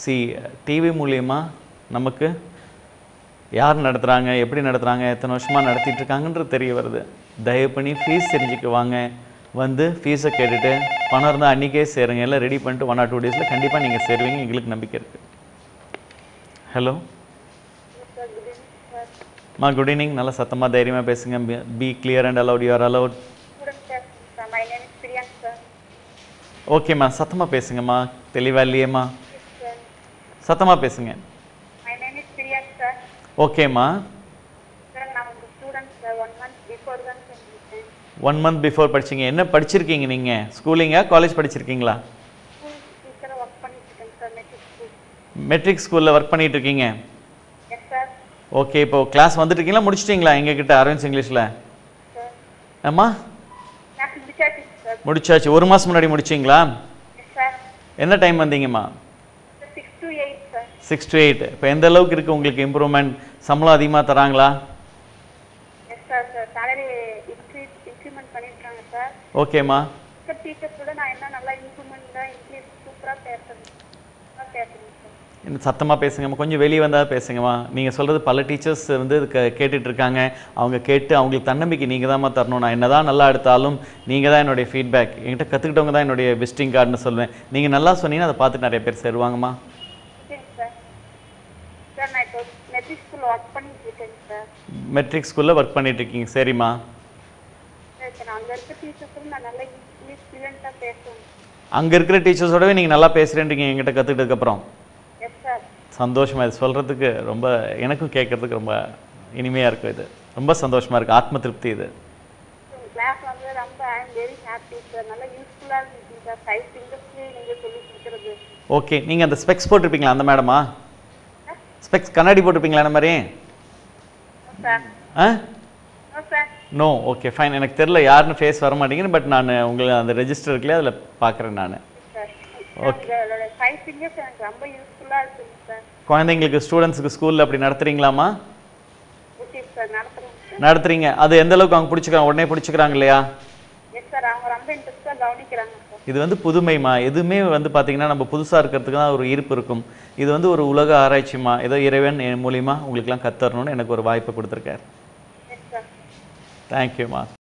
C TV மூலியமா நமக்கு யார் நடத்துகிறாங்க, எப்படி நடத்துகிறாங்க, எத்தனை வருஷமாக நடத்திட்டு இருக்காங்கன்றது தெரிய வருது. தயவு பண்ணி ஃபீஸ் தெரிஞ்சுக்கு வாங்க, வந்து ஃபீஸை கேட்டுட்டு பணம் இருந்தால் அன்றைக்கே சேருங்க. எல்லாம் ரெடி பண்ணிட்டு 1 or 2 days கண்டிப்பாக நீங்கள் சேருவீங்க, எங்களுக்கு நம்பிக்கை இருக்குது. ஹலோ மா, குட் ஈவினிங். நல்லா சத்தமாக தைரியமாக பேசுங்க. B clear and allowed, you are allowed. ஓகேம்மா, சத்தமாக பேசுங்கம்மா. தெளிவாக இல்லையேம்மா, சத்தமாக பேசுங்க. ஓகேம்மா. 1 month பிஃபோர் படிச்சிங்க. என்ன படிச்சிருக்கீங்க நீங்கள்? ஸ்கூலிங்கா காலேஜ் படிச்சிருக்கீங்களா? மெட்ரிக் ஸ்கூலில் ஒர்க் பண்ணிட்டு இருக்கீங்க. ஓகே, இப்போ கிளாஸ் வந்துட்டு இருக்கீங்களா, முடிச்சிட்டிங்களா எங்ககிட்ட அரவிந்த் இங்கிலீஷில்? ஆமா, முடிச்சாச்சு. 1 மாதம் முன்னாடி முடிச்சிங்களா? என்ன டைம் வந்தீங்கம்மா? 6 to 8. இப்போ எந்த அளவுக்கு இருக்குது உங்களுக்கு இம்ப்ரூவ்மெண்ட்? சம்பளம் அதிகமாக தராங்களா? ஓகேம்மா. சத்தமாக பேசுங்கம்மா, கொஞ்சம் வெளியே வந்தால் பேசுங்கம்மா. நீங்கள் சொல்கிறது பல டீச்சர்ஸ் வந்து கேட்டுட்டு இருக்காங்க. அவங்க கேட்டு அவங்களுக்கு தன்னம்பிக்கை நீங்கள் தான்மா தரணும். நான் என்ன தான் நல்லா எடுத்தாலும் நீங்கள் தான் என்னுடைய ஃபீட்பேக். என்கிட்ட கற்றுக்கிட்டவங்க தான் என்னுடைய விசிட்டிங் கார்டுன்னு சொல்லுவேன். நீங்கள் நல்லா சொன்னீங்கன்னா அதை பார்த்து நிறைய பேர் சேருவாங்கம்மா. மெட்ரிக் ஸ்கூலில் ஒர்க் பண்ணிட்டு இருக்கீங்க, சரிம்மா. அங்கே இருக்கிற டீச்சர்ஸோடவே நீங்கள் நல்லா பேசுகிறேன்றீங்க என்கிட்ட கற்றுக்கிட்டதுக்கப்புறம். சந்தோஷமாக, இது சொல்கிறதுக்கு ரொம்ப, எனக்கும் கேட்குறதுக்கு ரொம்ப இனிமையாக இருக்கும். இது ரொம்ப சந்தோஷமாக இருக்குது, ஆத்ம திருப்தி இது. ஓகே, நீங்கள் அந்த ஸ்பெக்ஸ் போட்டிருப்பீங்களா அந்த மேடமா? ஸ்பெக்ஸ் கண்ணாடி போட்டிருப்பீங்களா அந்த மாதிரி? No, okay fine. எனக்கு தெரியல யாருன்னு ஃபேஸ் வர மாட்டேங்குது. பட் நான் உங்களை அந்த ரெஜிஸ்டர் இருக்குல்லையே அதில் பார்க்குறேன் நான். ஓகே, குழந்தைங்களுக்கு ஸ்டூடெண்ட்ஸுக்கு ஸ்கூலில் அப்படி நடத்துறீங்களாம்மா? நடத்துறீங்க. அது எந்த அளவுக்கு அவங்க பிடிச்சிக்கிறாங்க? உடனே பிடிச்சிக்கிறாங்க இல்லையா? இது வந்து புதுமைமா. எதுவுமே வந்து பார்த்தீங்கன்னா நம்ம புதுசாக இருக்கிறதுக்கு தான் ஒரு ஈர்ப்பு இருக்கும். இது வந்து ஒரு உலக ஆராய்ச்சிமா. ஏதோ இறைவன் மூலிமா உங்களுக்குலாம் கற்றுறணும்னு எனக்கு ஒரு வாய்ப்பை கொடுத்துருக்காரு. தேங்க்யூம்மா.